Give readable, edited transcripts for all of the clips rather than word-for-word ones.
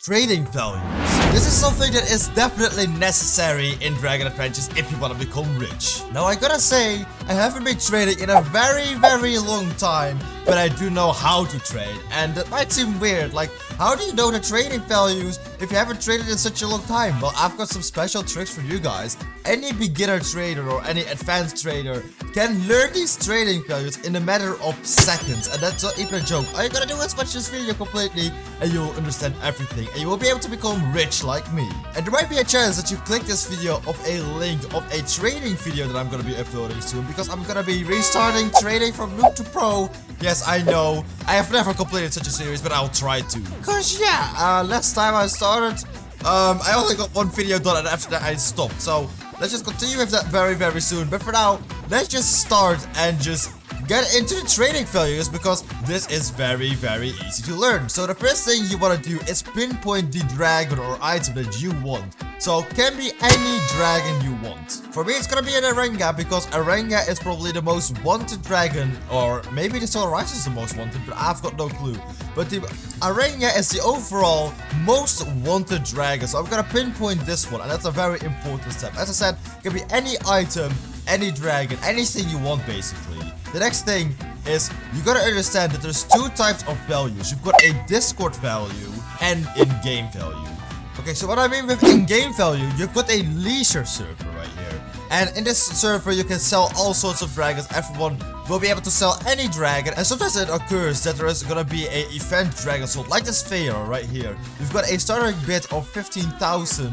trading values. This is something that is definitely necessary in Dragon Adventures if you want to become rich. Now I gotta say, I haven't been trading in a very long time, but I do know how to trade, and that might seem weird, like how do you know the trading values if you haven't traded in such a long time? Well, I've got some special tricks for you guys. Any beginner trader or any advanced trader can learn these trading values in a matter of seconds, and that's not even a joke. All you gotta do is watch this video completely and you will understand everything, and you will be able to become rich like me. And there might be a chance that you click this video of a link of a trading video that I'm gonna be uploading soon, because I'm gonna be restarting trading from noob to pro. Yes, I know, I have never completed such a series, but I'll try to. Cause yeah, last time I started, I only got one video done and after that I stopped. So let's just continue with that very soon. But for now, let's just start and just get into the trading values, because this is very easy to learn. So the first thing you want to do is pinpoint the dragon or item that you want. So it can be any dragon you want. For me, it's gonna be an Arenga, because Arenga is probably the most wanted dragon, or maybe the Solar Rise is the most wanted, but I've got no clue. But the Arenga is the overall most wanted dragon, so I'm gonna pinpoint this one, and that's a very important step. As I said, it can be any item, any dragon, anything you want basically. The next thing is you gotta understand that there's two types of values. You've got a Discord value and in-game value. Okay, so what I mean with in-game value, you've got a leisure server right here. And in this server you can sell all sorts of dragons. Everyone will be able to sell any dragon, and sometimes it occurs that there is gonna be a event dragon sold, like this Pharaoh right here. You've got a starting bid of 15,000.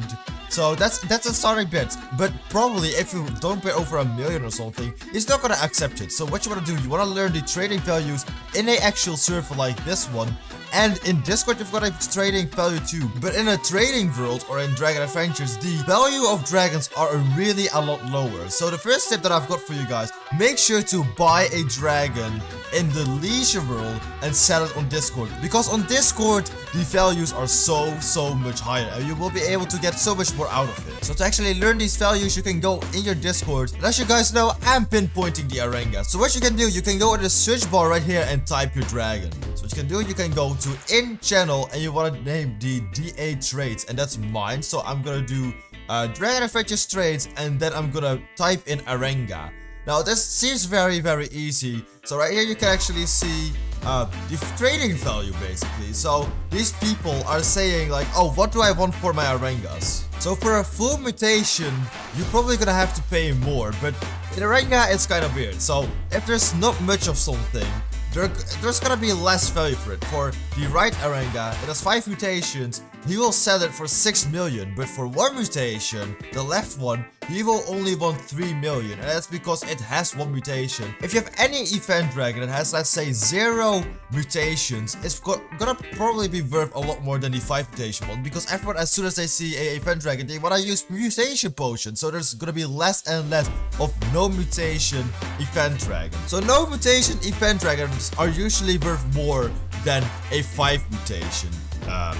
So that's a starting bid, but probably if you don't pay over 1 million or something, it's not gonna accept it. So what you wanna do, you wanna learn the trading values in a actual server like this one. And in Discord you've got a trading value too, but in a trading world or in Dragon Adventures, the value of dragons are really a lot lower. So the first tip that I've got for you guys, make sure to buy a dragon in the leisure world and sell it on Discord, because on Discord the values are so much higher and you will be able to get so much more out of it. So to actually learn these values, you can go in your Discord, and as you guys know, I'm pinpointing the Arenga. So what you can do, you can go in the search bar right here and type your dragon. So what you can do, you can go to in channel and you want to name the DA trades, and that's mine. So I'm gonna do Dragon Adventures trades, and then I'm gonna type in Arenga. Now this seems very easy. So right here you can actually see the trading value basically. So these people are saying like, oh, what do I want for my Arengas? So for a full mutation, you're probably gonna have to pay more, but in Arenga it's kind of weird. So if there's not much of something, there's gonna be less value for it. For the right Arenga, it has 5 mutations, he will sell it for 6 million, but for 1 mutation, the left one, he will only want 3 million, and that's because it has 1 mutation. If you have any event dragon that has, let's say, 0 mutations, it's gonna probably be worth a lot more than the 5 mutation one, because everyone, as soon as they see a event dragon, they wanna use mutation potion, so there's gonna be less and less of no mutation event dragon. So no mutation event dragons are usually worth more than a 5 mutation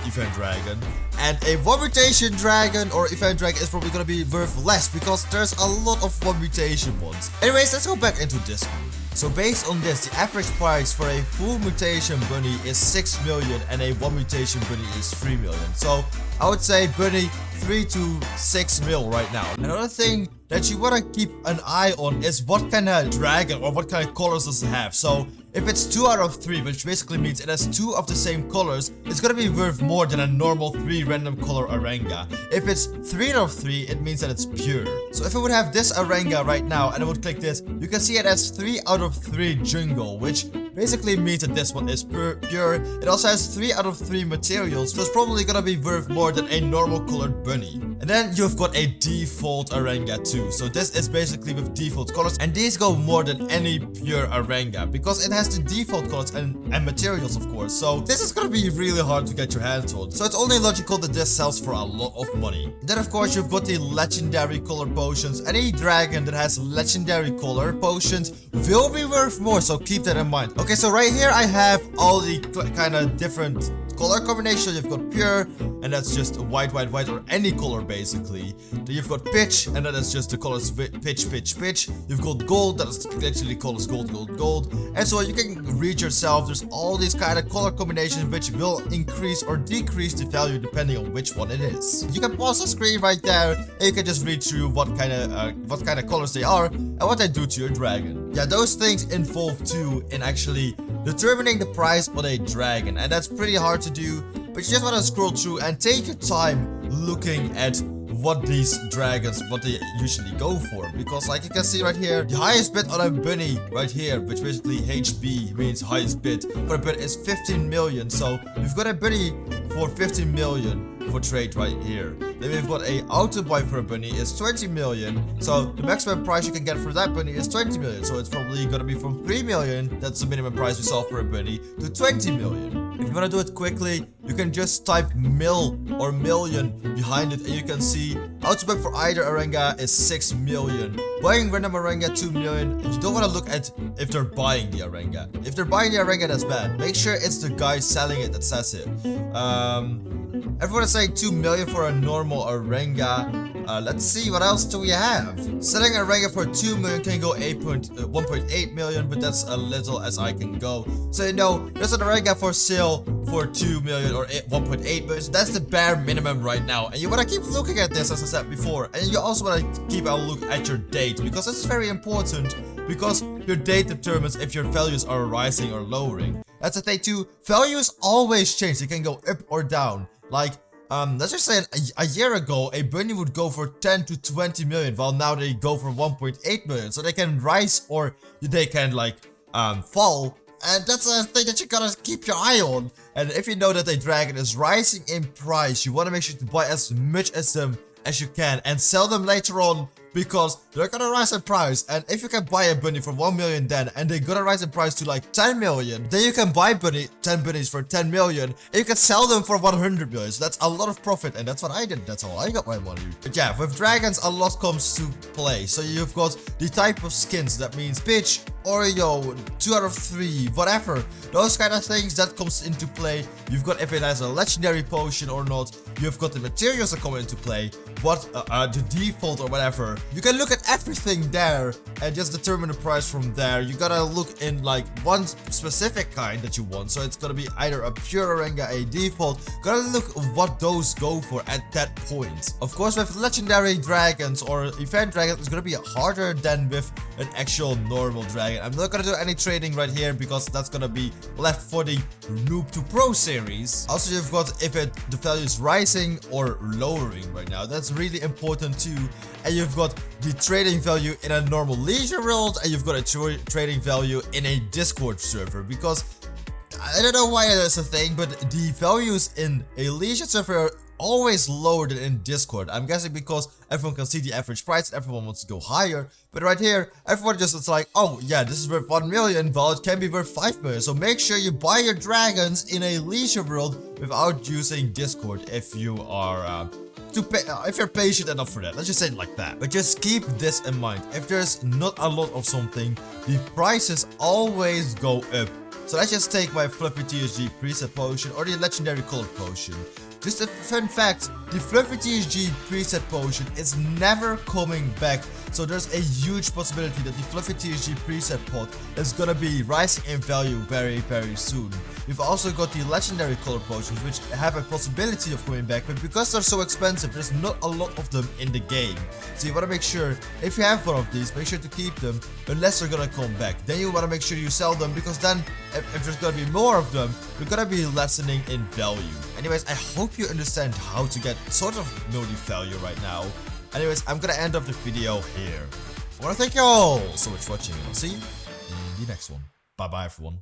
event dragon, and a 1 mutation dragon or event dragon is probably gonna be worth less, because there's a lot of 1 mutation ones. Anyways, let's go back into Discord. So based on this, the average price for a full mutation bunny is 6 million and a 1 mutation bunny is 3 million. So I would say bunny 3 to 6 mil right now. Another thing that you want to keep an eye on is what kind of dragon or what kind of colors does it have. So if it's 2 out of 3, which basically means it has 2 of the same colors, it's gonna be worth more than a normal 3 random color Arenga. If it's 3 out of 3, it means that it's pure. So if I would have this Arenga right now and I would click this, you can see it has 3 out of 3 jungle, which basically means that this one is pure. It also has 3 out of 3 materials, so it's probably gonna be worth more than a normal colored bunny. And then you've got a default Arenga too. So this is basically with default colors, and these go more than any pure Arenga, because it has the default colors and materials, of course. So this is gonna be really hard to get your hands on. So it's only logical that this sells for a lot of money. Then of course you've got the legendary color potions. Any dragon that has legendary color potions will be worth more, so keep that in mind. Okay, so right here I have all the kind of different color combination. You've got pure, and that's just white, white, white, or any color basically. Then you've got pitch, and that is just the colors pitch, pitch, pitch. You've got gold, that is literally colors gold, gold, gold. And so you can read yourself. There's all these kind of color combinations which will increase or decrease the value depending on which one it is. You can pause the screen right there, and you can just read through what kind of colors they are and what they do to your dragon. Yeah, those things involve too in actually determining the price of a dragon, and that's pretty hard to do, but you just want to scroll through and take your time looking at what these dragons, what they usually go for, because like you can see right here, the highest bid on a bunny right here, which basically HB means highest bid for a bid, is 15 million. So we've got a bunny for 15 million for trade right here. Then we've got a auto buy for a bunny is 20 million. So the maximum price you can get for that bunny is 20 million. So it's probably gonna be from 3 million, that's the minimum price we saw for a bunny, to 20 million. If you want to do it quickly, you can just type mil or million behind it, and you can see auto buy for either Arenga is 6 million. Buying random Arenga 2 million. You don't want to look at if they're buying the Arenga. If they're buying the Arenga, that's bad. Make sure it's the guy selling it that says it. Everyone is saying 2 million for a normal Arenga. Let's see, what else do we have? Selling a Arenga for 2 million can go 1.8 million, but that's a little as I can go. So you know, there's an Arenga for sale for 2 million or 1.8 million. So that's the bare minimum right now. And you want to keep looking at this, as I said before. And you also want to keep a look at your date, because this is very important, because your date determines if your values are rising or lowering. That's the thing too. Values always change. They can go up or down. Like, let's just say a year ago, a bunny would go for 10 to 20 million, while now they go for 1.8 million. So they can rise or they can like fall. And that's a thing that you gotta keep your eye on. And if you know that a dragon is rising in price, you want to make sure to buy as much as them as you can and sell them later on, because they're gonna rise in price. And if you can buy a bunny for 1 million then, and they're gonna rise in price to like 10 million, then you can buy 10 bunnies for 10 million, and you can sell them for 100 million. So that's a lot of profit, and that's what I did. That's how I got my money. But yeah, with dragons, a lot comes to play. So you've got the type of skins, that means pitch, Oreo, 2 out of 3, whatever. Those kind of things, that comes into play. You've got if it has a legendary potion or not. You've got the materials that come into play, what the default or whatever. You can look at everything there and just determine the price from there. You gotta look in like one specific kind that you want. So it's gonna be either a pure Arenga, a default. Gotta look what those go for at that point. Of course, with legendary dragons or event dragons, it's gonna be harder than with an actual normal dragon. I'm not gonna do any trading right here, because that's gonna be left for the noob to pro series. Also, you've got if the value is rising or lowering right now. That's really important too. And you've got the trading value in a normal leisure world, and you've got a trading value in a Discord server, because I don't know why that's a thing, but the values in a leisure server are always lower than in Discord. I'm guessing because everyone can see the average price, everyone wants to go higher. But right here, everyone just is like, oh yeah, this is worth 1 million, well it can be worth 5 million. So make sure you buy your dragons in a leisure world without using Discord if you are if you're patient enough for that. Let's just say it like that. But just keep this in mind. If there's not a lot of something, the prices always go up. So let's just take my Fluffy TSG preset potion or the legendary colored potion. Just a fun fact, the Fluffy TSG preset potion is never coming back. So there's a huge possibility that the Fluffy TSG preset pot is gonna be rising in value very, very soon. We've also got the legendary color potions, which have a possibility of coming back, but because they're so expensive, there's not a lot of them in the game. So you wanna make sure, if you have one of these, make sure to keep them, unless they're gonna come back. Then you wanna make sure you sell them, because then, if there's gonna be more of them, they're gonna be lessening in value. Anyways, I hope you understand how to get sort of know the value right now. Anyways, I'm gonna end off the video here. I wanna thank you all so much for watching, and I'll see you in the next one. Bye bye everyone.